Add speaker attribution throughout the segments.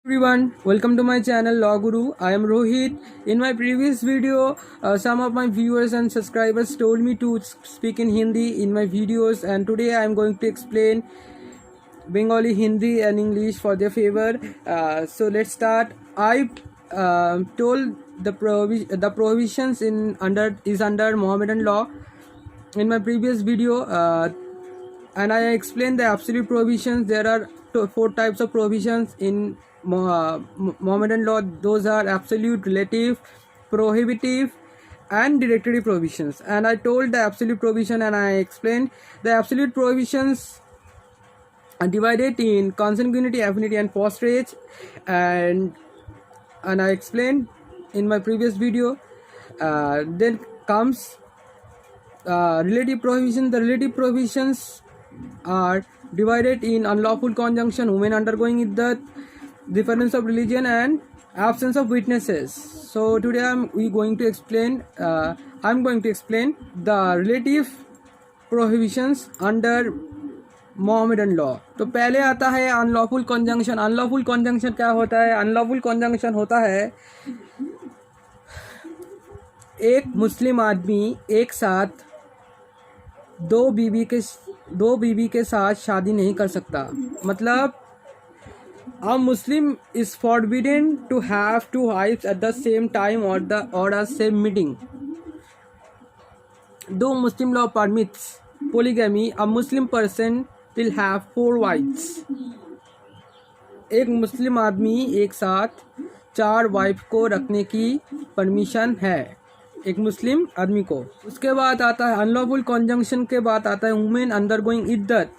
Speaker 1: Everyone, welcome to my channel Law Guru. I am Rohit. In my previous video, some of my viewers and subscribers told me to speak in Hindi in my videos, and today I am going to explain Bengali, Hindi, and English for their favor. So let's start. I told the prohibitions under Mohammedan law in my previous video, and I explained the absolute prohibitions. There are four types of prohibitions in Mohammedan law. Those are absolute, relative, prohibitive, and directory prohibitions. And I told the absolute prohibition, and I explained the absolute prohibitions are divided in consanguinity, affinity, and fosterage, and I explained in my previous video. Then comes relative prohibition. The relative prohibitions are divided in unlawful conjunction, women undergoing iddat, difference of religion, and absence of witnesses. So today I'm going to explain the relative prohibitions under Mohammedan law. तो पहले आता है unlawful conjunction. Unlawful conjunction क्या होता है? Unlawful conjunction होता है एक मुस्लिम आदमी एक साथ दो बीवी के साथ शादी नहीं कर सकता. मतलब a Muslim is forbidden to have two wives at the same time or a same meeting. Though Muslim law permits polygamy, a Muslim person will have four wives. एक मुस्लिम आदमी एक साथ 4 वाइफ को रखने की परमिशन है एक मुस्लिम आदमी को. उसके बाद आता है अनलॉफुल कंजंक्शन. के बाद आता है वुमेन अंडरगोइंग इद्दत.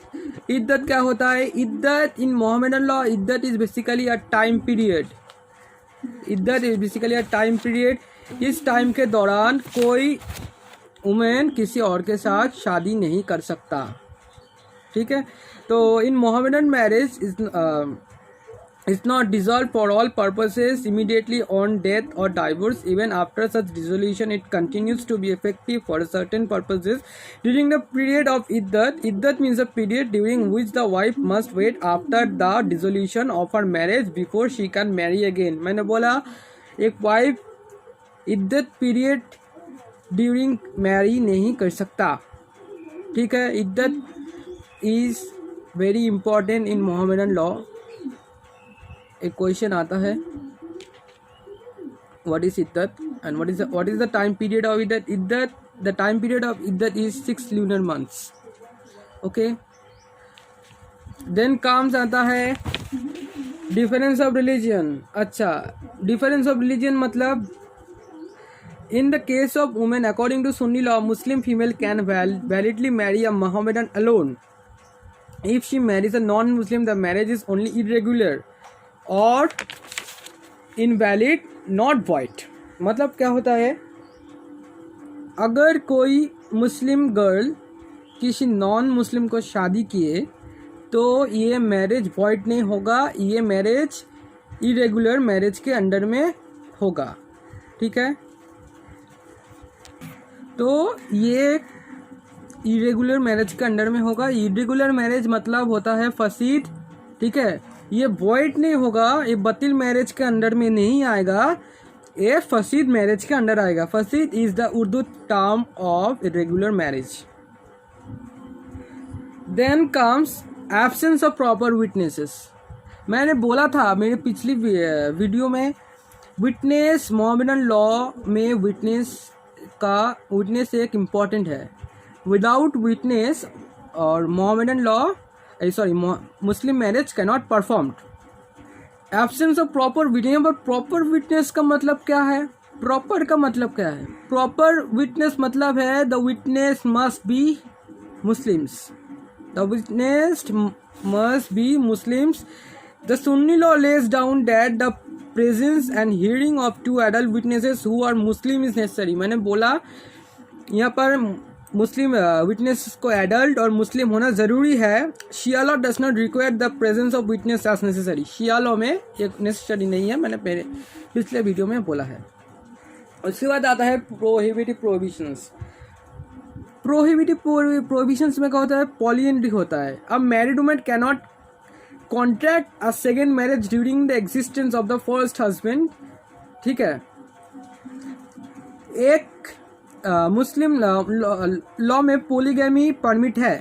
Speaker 1: इद्दत क्या होता है? इद्दत इन मोहम्मदन लॉ, इद्दत is basically a time period. इद्दत is basically a time period. इस टाइम के दौरान कोई वुमेन किसी और के साथ शादी नहीं कर सकता. ठीक है. तो in Mohammedan marriage is not dissolved for all purposes immediately on death or divorce. Even after such dissolution, it continues to be effective for certain purposes during the period of iddat. Iddat means a period during which the wife must wait after the dissolution of her marriage before she can marry again. मैंने बोला एक wife इद्दत period during marry नहीं कर सकता. ठीक है. इद्दत is very important in Mohammedan law. एक क्वेश्चन आता है व्हाट इज इद्दत and what is the time period of इद्दत. द टाइम पीरियड ऑफ इद्दत is 6 lunar months. Okay. Then comes आता है डिफरेंस ऑफ रिलीजन. अच्छा, डिफरेंस ऑफ रिलीजन मतलब in the case of women according to Sunni law, Muslim female can validly marry a Mohammedan alone. If she marries a non-Muslim, the marriage is only irregular और invalid not void. मतलब क्या होता है? अगर कोई Muslim girl किसी non Muslim को शादी किए तो ये मैरिज वॉइड नहीं होगा. ये मैरिज इरेगुलर मैरिज के अंडर में होगा. ठीक है. तो ये इरेगुलर मैरिज के अंडर में होगा. इरेगुलर मैरिज मतलब होता है फसीद. ठीक है. ये वॉइड नहीं होगा. ये बतिल मैरिज के अंडर में नहीं आएगा. ये फसीद मैरिज के अंडर आएगा. फसीद is the Urdu term of irregular marriage. Then comes absence of proper witnesses. मैंने बोला था मेरे पिछली वीडियो में विटनेस मोहम्मदन लॉ में विटनेस एक इम्पॉर्टेंट है. विदाउट विटनेस और Mohammedan law Muslim marriage cannot performed. Absence of proper witness. but proper witness का मतलब क्या है? Proper का मतलब क्या है? Proper witness मतलब है the witness must be Muslims. The witness must be Muslims. The Sunni law lays down that the presence and hearing of 2 adult witnesses who are Muslim is necessary. मैंने बोला यहाँ पर मुस्लिम विटनेस को adult और मुस्लिम होना ज़रूरी है. Shia law does not require the presence of witness as necessary. Shia law में ये नेसेसरी नहीं है. मैंने पिछले वीडियो में बोला है. उसके बाद आता है प्रोहिबिटिव प्रोहिबिशंस. प्रोहिबिटिव प्रोहिबिशंस में क्या होता है? पॉलीएंड्री होता है. अब married women cannot contract a second marriage during the existence of the first husband, ठीक है। एक मुस्लिम लॉ में पोलीगैमी परमिट है,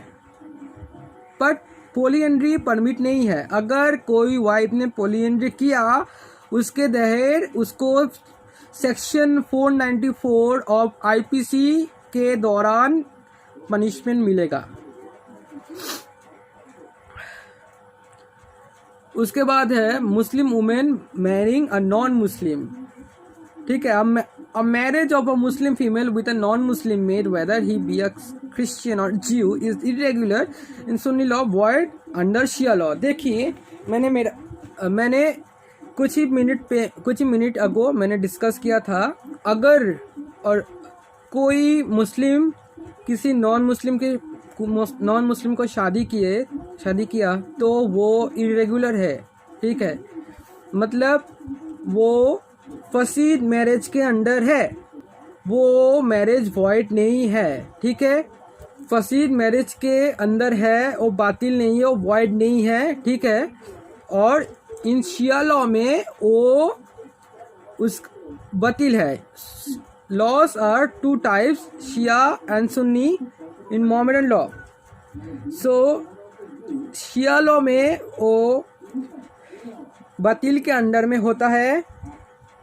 Speaker 1: बट पोलीएंड्री परमिट नहीं है। अगर कोई वाइफ ने पोलीएंड्री किया, उसके दहेर उसको सेक्शन 494 ऑफ आईपीसी के दौरान पनिशमेंट मिलेगा। उसके बाद है Muslim women marrying a non Muslim, ठीक है। A marriage of a Muslim female with a non Muslim made whether he be a Christian और Jew is irregular in Sunni law, void under Shia law. देखिए मैंने कुछ ही मिनट अगो मैंने discuss किया था, अगर और कोई मुस्लिम किसी नॉन मुस्लिम को शादी किया तो वो इरेगुलर है, ठीक है। मतलब वो फसीद मैरिज के अंडर है, वो मैरिज वॉइड नहीं है, ठीक है। फसीद मैरिज के अंदर है, वो बातिल नहीं है, वो वॉइड नहीं है, ठीक है। और इन शिया लॉ में वो उस बातिल है। Laws are two types, Shia and Sunni in Mohammedan law. So Shia law में वो बातिल के अंडर में होता है,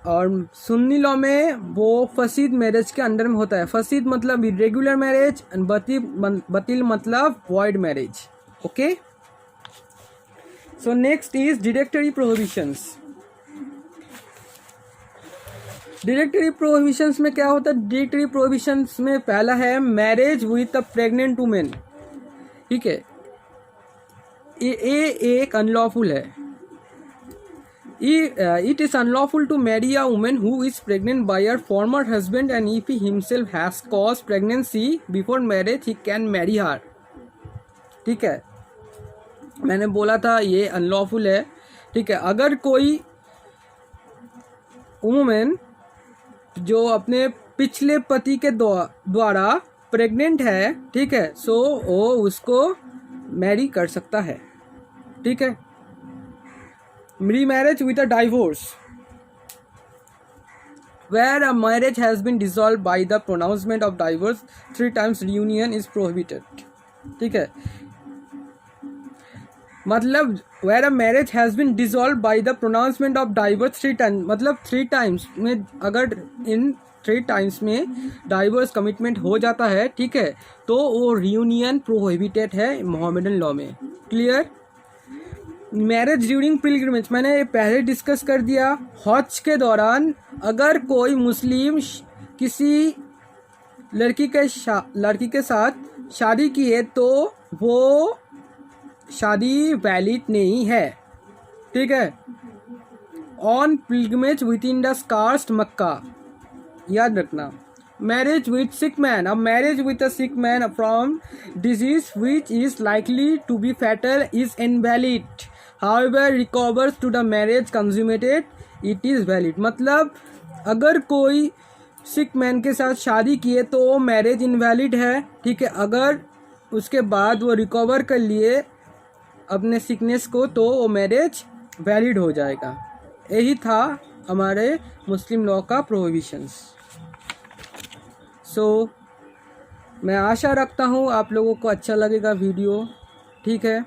Speaker 1: और सुन्नी लॉ में वो फसीद मैरिज के अंडर में होता है। फसीद मतलब इरेगुलर मैरिज एंड बातिल मतलब void marriage, okay. So next is directory prohibitions. Directory prohibitions में क्या होता है? डिरेक्टरी प्रोहिबिशंस में पहला है marriage with a pregnant women, ठीक है। ये एक अनलॉफुल है। It is unlawful to marry a woman who is pregnant by her former husband, and if he himself has caused pregnancy before marriage, he can marry her, ठीक है। मैंने बोला था ये अनलॉफुल है, ठीक है। अगर कोई वुमेन जो अपने पिछले पति के द्वारा प्रेग्नेंट है, ठीक है, सो वो उसको मैरी कर सकता है, ठीक है। Remarriage with a divorce, where a marriage has been dissolved by the pronouncement of divorce 3 times, reunion is prohibited, ठीक है। मतलब where a marriage has been dissolved by the pronouncement of divorce 3 times, मतलब 3 times में, अगर इन 3 times में diverse commitment हो जाता है, ठीक है, तो वो रियूनियन प्रोहिबिटेड है मोहम्मदन लॉ में। क्लियर? मैरिज ड्यूरिंग पिलग्रिमेज मैंने पहले डिस्कस कर दिया। हज के दौरान अगर कोई मुस्लिम किसी लड़की के साथ शादी की है तो वो शादी वैलिड नहीं है, ठीक है। On pilgrimage within the स्कार्स्ट मक्का, याद रखना। मैरिज विथ सिक मैन, अब marriage with a sick man from disease which is likely to be fatal is invalid, however recovers to the marriage consummated it is valid। मतलब अगर कोई सिक man के साथ शादी किए तो वो मैरिज इनवैलिड है, ठीक है। अगर उसके बाद वो रिकवर कर लिए अपने सिकनेस को तो वो मैरिज वैलिड हो जाएगा। यही था हमारे मुस्लिम लॉ का प्रोहिबिशंस। सो मैं आशा रखता हूँ आप लोगों को अच्छा लगेगा वीडियो, ठीक है।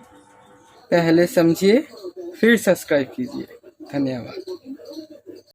Speaker 1: पहले समझिए फिर सब्सक्राइब कीजिए। धन्यवाद।